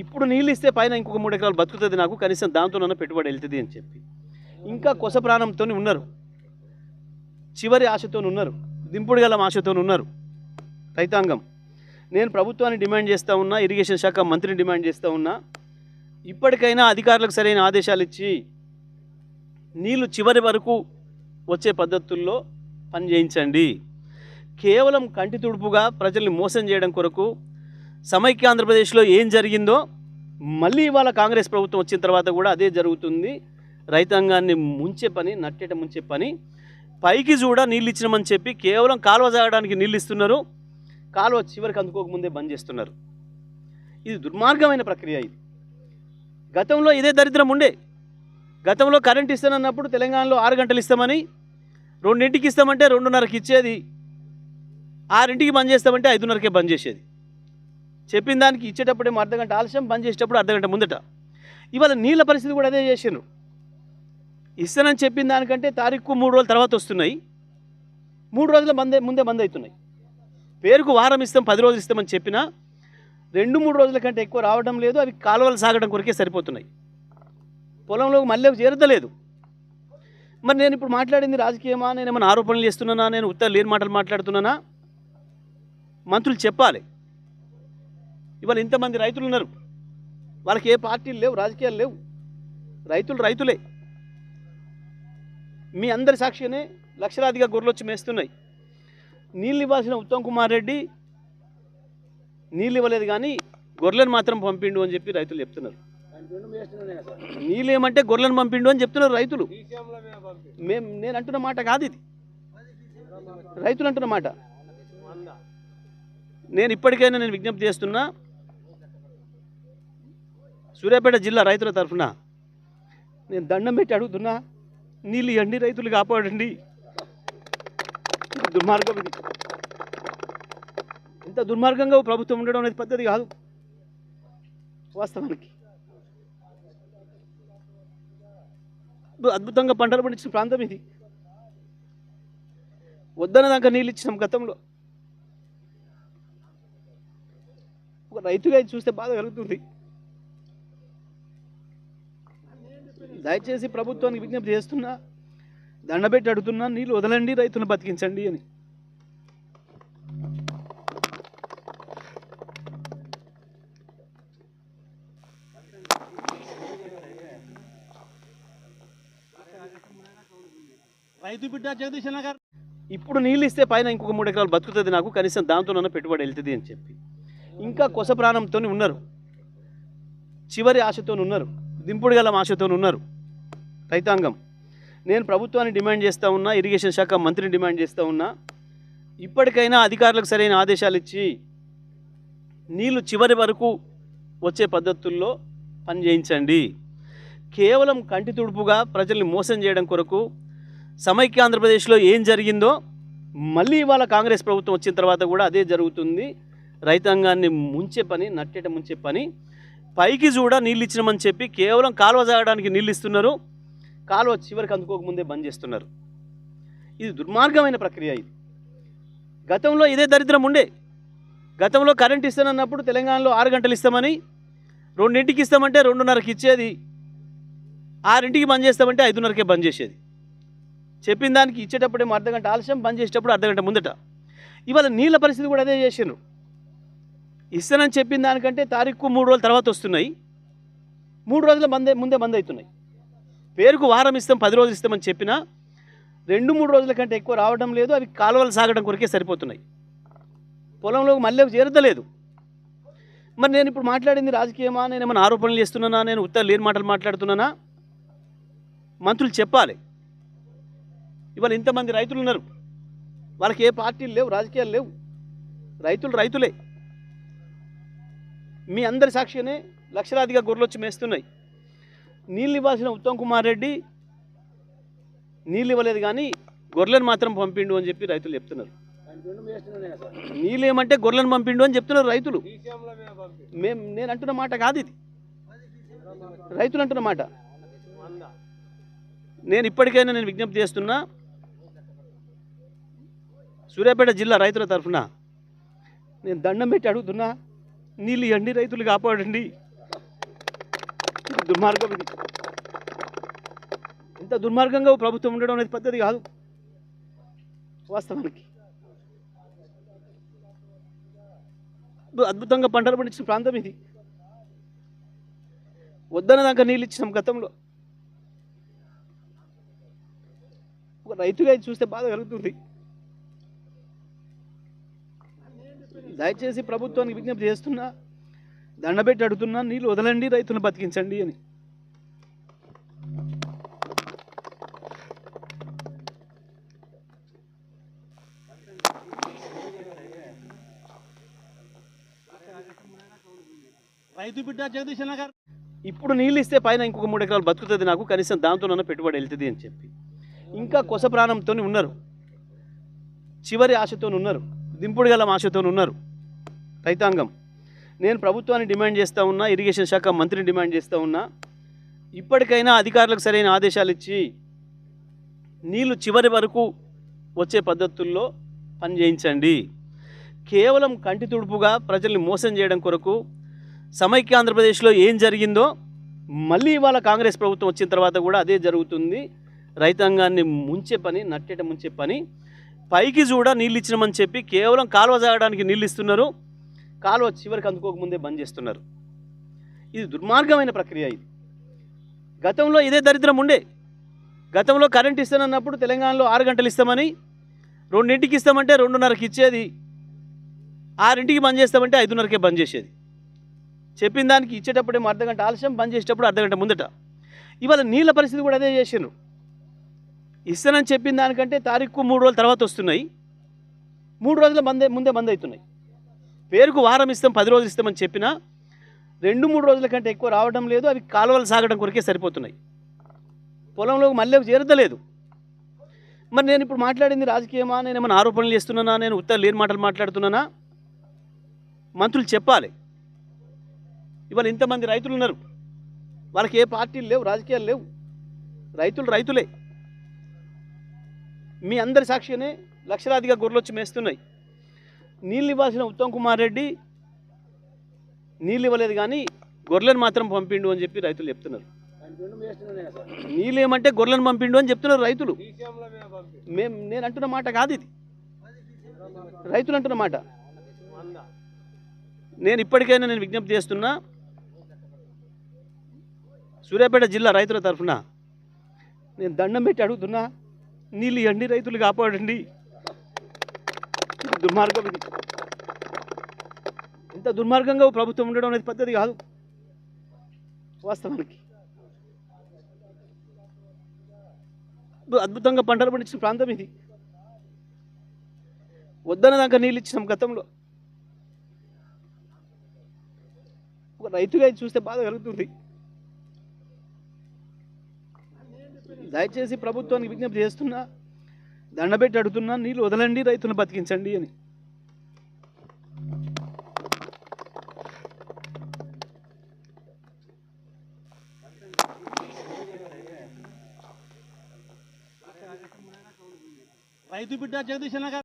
ఇప్పుడు నీళ్ళు ఇస్తే పైన ఇంకొక 3 ఎకరాలు బతుకుతుంది, నాకు కనీసం దాంతోనన్నా పెట్టుబడి వెళ్తుంది అని చెప్పి ఇంకా కొస ప్రాణంతో ఉన్నారు, చివరి ఆశతో ఉన్నారు, దింపుడు గల ఆశతో ఉన్నారు రైతాంగం. నేను ప్రభుత్వాన్ని డిమాండ్ చేస్తూ ఉన్నా, ఇరిగేషన్ శాఖ మంత్రిని డిమాండ్ చేస్తూ ఉన్నా, ఇప్పటికైనా అధికారులకు సరైన ఆదేశాలు ఇచ్చి నీళ్లు చివరి వరకు వచ్చే పద్ధతుల్లో పని చేయించండి. కేవలం కంటి తుడుపుగా ప్రజల్ని మోసం చేయడం కొరకు సమైక్య ఆంధ్రప్రదేశ్లో ఏం జరిగిందో మళ్ళీ ఇవాళ కాంగ్రెస్ ప్రభుత్వం వచ్చిన తర్వాత కూడా అదే జరుగుతుంది. రైతాంగాన్ని ముంచే పని, నట్టేట ముంచే పని. పైకి కూడా నీళ్ళు ఇచ్చినామని చెప్పి కేవలం కాలువ సాగడానికి నీళ్ళు ఇస్తున్నారు, కాలువ చివరికి అందుకోకముందే బంద్ చేస్తున్నారు. ఇది దుర్మార్గమైన ప్రక్రియ. ఇది గతంలో ఇదే దరిద్రం ఉండే. గతంలో కరెంట్ ఇస్తానన్నప్పుడు తెలంగాణలో 6 గంటలు ఇస్తామని 2ంటికి ఇస్తామంటే 2:30కి ఇచ్చేది, 6ంటికి బంద్ చేస్తామంటే 5:30కే బంద్ చేసేది. చెప్పిన దానికి ఇచ్చేటప్పుడేమో అర్ధగంట ఆలస్యం, బంద్ చేసేటప్పుడు అర్ధగంట ముందట. ఇవాళ నీళ్ళ పరిస్థితి కూడా అదే చేసిండ్రు. ఇస్తానని చెప్పిన దానికంటే తారీఖు 3 రోజుల తర్వాత వస్తున్నాయి, 3 రోజుల ముందే బంద్ అవుతున్నాయి. పేరుకు వారం ఇస్తాం, 10 రోజులు ఇస్తామని చెప్పినా 2-3 రోజుల కంటే ఎక్కువ రావడం లేదు. అవి కాలువలు సాగడం కొరకే సరిపోతున్నాయి, పొలంలోకి మళ్ళీ చేరదలేదు. మరి నేను ఇప్పుడు మాట్లాడింది రాజకీయమా, నేను ఏమైనా ఆరోపణలు చేస్తున్నానా, నేను ఉత్తర లేని మాటలు మాట్లాడుతున్నానా? మంత్రులు చెప్పాలి. ఇవాళ ఇంతమంది రైతులు ఉన్నారు, వాళ్ళకి ఏ పార్టీలు లేవు, రాజకీయాలు లేవు, రైతులే. మీ అందరి సాక్షినే లక్షలాదిగా గొర్రెలు వచ్చి మేస్తున్నాయి. నీళ్ళు ఇవ్వాల్సిన ఉత్తమ్ కుమార్ రెడ్డి నీళ్ళు ఇవ్వలేదు, కానీ గొర్రెలను మాత్రం పంపిండు అని చెప్పి రైతులు చెప్తున్నారు. నీళ్ళు ఏమంటే గొర్రెలను పంపిండు అని చెప్తున్నారు రైతులు. నేను అంటున్న మాట కాదు ఇది, రైతులు అంటున్న మాట. నేను ఇప్పటికైనా విజ్ఞప్తి చేస్తున్నా, సూర్యాపేట జిల్లా రైతుల తరఫున నేను దండం పెట్టి అడుగుతున్నా, నీళ్ళు ఇవ్వండి, రైతులు కాపాడండి. దుర్మార్గం ఇది. ఇంత దుర్మార్గంగా ప్రభుత్వం ఉండడం అనేది పద్ధతి కాదు వాస్తవానికి. అద్భుతంగా పంటలు పండించిన ప్రాంతం ఇది. వద్దన దాకా నీళ్ళు ఇచ్చినాం గతంలో. ఒక రైతుగా ఇది చూస్తే బాధ కలుగుతుంది. దయచేసి ప్రభుత్వానికి విజ్ఞప్తి చేస్తున్నా, దండబెట్టి అడుగుతున్నా, నీళ్ళు వదలండి, రైతులను బతికించండి అని. రైతు బిడ్డ జగదీశ్ నగర్ ఇప్పుడు నీళ్ళు ఇస్తే పైన ఇంకొక 3 ఎకరాలు బతుకుతుంది, నాకు కనీసం దాంతోనన్నా పెట్టుబడి వెళ్తుంది అని చెప్పి ఇంకా కొస ప్రాణంతో ఉన్నారు, చివరి ఆశతో ఉన్నారు, దింపుడు గల ఆశతో ఉన్నారు రైతాంగం. నేను ప్రభుత్వాన్ని డిమాండ్ చేస్తూ ఉన్నా, ఇరిగేషన్ శాఖ మంత్రిని డిమాండ్ చేస్తూ ఉన్నా, ఇప్పటికైనా అధికారులకు సరైన ఆదేశాలు ఇచ్చి నీళ్లు చివరి వరకు వచ్చే పద్ధతుల్లో పని చేయించండి. కేవలం కంటి తుడుపుగా ప్రజల్ని మోసం చేయడం కొరకు సమైక్య ఆంధ్రప్రదేశ్లో ఏం జరిగిందో మళ్ళీ ఇవాళ కాంగ్రెస్ ప్రభుత్వం వచ్చిన తర్వాత కూడా అదే జరుగుతుంది. రైతాంగాన్ని ముంచే పని, నట్టేట ముంచే పని. పైకి కూడా నీళ్ళు ఇచ్చినామని చెప్పి కేవలం కాలువ సాగడానికి నీళ్ళు ఇస్తున్నారు, కాలువ చివరికి అందుకోకముందే బంద్ చేస్తున్నారు. ఇది దుర్మార్గమైన ప్రక్రియ. ఇది గతంలో ఇదే దరిద్రం ఉండే. గతంలో కరెంట్ ఇస్తానన్నప్పుడు తెలంగాణలో 6 గంటలు ఇస్తామని 2ంటికి ఇస్తామంటే 2:30కి ఇచ్చేది, 6ంటికి బంద్ చేస్తామంటే 5:30కే బంద్ చేసేది. చెప్పిన దానికి ఇచ్చేటప్పుడేమో అర్ధగంట ఆలస్యం, బంద్ చేసేటప్పుడు అర్ధగంట ముందట. ఇవాళ నీళ్ళ పరిస్థితి కూడా అదే చేసిండ్రు. ఇస్తానని చెప్పిన దానికంటే తారీఖు 3 రోజుల తర్వాత వస్తున్నాయి, 3 రోజుల ముందే బంద్ అవుతున్నాయి. పేరుకు వారం ఇస్తాం, 10 రోజులు ఇస్తామని చెప్పినా 2-3 రోజుల కంటే ఎక్కువ రావడం లేదు. అవి కాలువలు సాగడం కొరకే సరిపోతున్నాయి, పొలంలోకి మళ్ళీ చేరదలేదు. మరి నేను ఇప్పుడు మాట్లాడింది రాజకీయమా, నేను ఏమైనా ఆరోపణలు చేస్తున్నానా, నేను ఉత్తర లేని మాటలు మాట్లాడుతున్నానా? మంత్రులు చెప్పాలి. ఇవాళ ఇంతమంది రైతులు ఉన్నారు, వాళ్ళకి ఏ పార్టీలు లేవు, రాజకీయాలు లేవు, రైతులే. మీ అందరి సాక్షినే లక్షలాదిగా గొర్రెలు వచ్చి మేస్తున్నాయి. నీళ్ళు ఇవ్వాల్సిన ఉత్తమ్ కుమార్ రెడ్డి నీళ్ళు ఇవ్వలేదు, కానీ గొర్రెలను మాత్రం పంపిండు అని చెప్పి రైతులు చెప్తున్నారు. నీళ్ళు ఏమంటే గొర్రెలను పంపిండు అని చెప్తున్నారు రైతులు. నేను అంటున్న మాట కాదు ఇది, రైతులు అంటున్న మాట. నేను ఇప్పటికైనా విజ్ఞప్తి చేస్తున్నా, సూర్యాపేట జిల్లా రైతుల తరఫున నేను దండం పెట్టి అడుగుతున్నా, నీళ్ళు ఇవ్వండి, రైతులు కాపాడండి. ఇది దుర్మార్గం. ఇది ఇంత దుర్మార్గంగా ప్రభుత్వం ఉండడం అనేది పద్ధతి కాదు వాస్తవానికి. అద్భుతంగా పంటలు పండించిన ప్రాంతం ఇది. వద్దన దాకా నీళ్ళు ఇచ్చినాం గతంలో. ఒక రైతుగా ఇది చూస్తే బాధ కలుగుతుంది. దయచేసి ప్రభుత్వానికి విజ్ఞప్తి చేస్తున్నా, దండబెట్టి అడుగుతున్నా, నీళ్ళు వదలండి, రైతులను బతికించండి అని. రైతు బిడ్డ జగదీష్ అన్న గారు ఇప్పుడు నీళ్ళు ఇస్తే పైన ఇంకొక 3 ఎకరాలు బతుకుతుంది నాకు, కనీసం దాంతోనన్నా పెట్టుబడి వెళ్తుంది అని చెప్పి ఇంకా కొస ప్రాణంతో ఉన్నారు. చివరి ఆశతో ఉన్నారు, దింపుడు గల ఆశతో ఉన్నారు రైతాంగం. నేను ప్రభుత్వాన్ని డిమాండ్ చేస్తూ ఉన్నా, ఇరిగేషన్ శాఖ మంత్రిని డిమాండ్ చేస్తూ ఉన్నా, ఇప్పటికైనా అధికారులకు సరైన ఆదేశాలు ఇచ్చి నీళ్లు చివరి వరకు వచ్చే పద్ధతుల్లో పని చేయించండి. కేవలం కంటి తుడుపుగా ప్రజల్ని మోసం చేయడం కొరకు సమైక్య ఆంధ్రప్రదేశ్లో ఏం జరిగిందో మళ్ళీ ఇవాళ కాంగ్రెస్ ప్రభుత్వం వచ్చిన తర్వాత కూడా అదే జరుగుతుంది. రైతాంగాన్ని ముంచే పని, నట్టేట ముంచే పని. పైకి చూడ నీళ్ళు ఇచ్చినామని చెప్పి కేవలం కాలువ సాగడానికి నీళ్ళు ఇస్తున్నారు, కాలువ చివరికి అందుకోకముందే బంద్ చేస్తున్నారు. ఇది దుర్మార్గమైన ప్రక్రియ. ఇది గతంలో ఇదే దరిద్రం ఉండే. గతంలో కరెంట్ ఇస్తానన్నప్పుడు తెలంగాణలో 6 గంటలు ఇస్తామని 2ంటికి ఇస్తామంటే 2:30కి ఇచ్చేది, 6ంటికి బంద్ చేస్తామంటే 5:30కే బంద్ చేసేది. చెప్పిన దానికి ఇచ్చేటప్పుడేమో అర్ధగంట ఆలస్యం, బంద్ చేసేటప్పుడు అర్ధగంట ముందట. ఇవాళ నీళ్ళ పరిస్థితి కూడా అదే చేసిండ్రు. ఇస్తానని చెప్పిన దానికంటే తారీఖు 3 రోజుల తర్వాత వస్తున్నాయి, 3 రోజుల ముందే బంద్ అవుతున్నాయి. పేరుకు వారం ఇస్తాం, 10 రోజులు ఇస్తామని చెప్పినా 2-3 రోజుల కంటే ఎక్కువ రావడం లేదు. అవి కాలువలు సాగడం కొరకే సరిపోతున్నాయి, పొలంలోకి మళ్ళీ చేరదలేదు. మరి నేను ఇప్పుడు మాట్లాడింది రాజకీయమా, నేను ఏమైనా ఆరోపణలు చేస్తున్నానా, నేను ఉత్తర లేని మాటలు మాట్లాడుతున్నానా? మంత్రులు చెప్పాలి. ఇవాళ ఇంతమంది రైతులు ఉన్నారు, వాళ్ళకి ఏ పార్టీలు లేవు, రాజకీయాలు లేవు, రైతులే. మీ అందరి సాక్షిగానే లక్షలాదిగా గొర్రెలు వచ్చి మేస్తున్నాయి. నీళ్ళు ఇవ్వాల్సిన ఉత్తమ్ కుమార్ రెడ్డి నీళ్ళు ఇవ్వలేదు, కానీ గొర్రెలను మాత్రం పంపిండు అని చెప్పి రైతులు చెప్తున్నారు. నీళ్ళు ఏమంటే గొర్రెలను పంపిండు అని చెప్తున్నారు రైతులు. నేను అంటున్న మాట కాదు ఇది, రైతులు అంటున్న మాట. నేను ఇప్పటికైనా విజ్ఞప్తి చేస్తున్నా, సూర్యాపేట జిల్లా రైతుల తరఫున నేను దండం పెట్టి అడుగుతున్నా, నీళ్ళు ఇవ్వండి, రైతులు కాపాడండి. దుర్మార్గం. ఇది ఇంత దుర్మార్గంగా ప్రభుత్వం ఉండడం అనేది పద్ధతి కాదు వాస్తవానికి. అద్భుతంగా పంటలు పండించిన ప్రాంతం ఇది. వద్దన దాకా నీళ్ళు ఇచ్చినాం గతంలో. ఒక రైతుగా ఇది చూస్తే బాధ కలుగుతుంది. దయచేసి ప్రభుత్వానికి విజ్ఞప్తి చేస్తున్నా, దండబెట్టి అడుగుతున్నా, నీళ్ళు వదలండి, రైతులను బతికించండి అని. రైతు బిడ్డ జగదీష్ అన్న గారు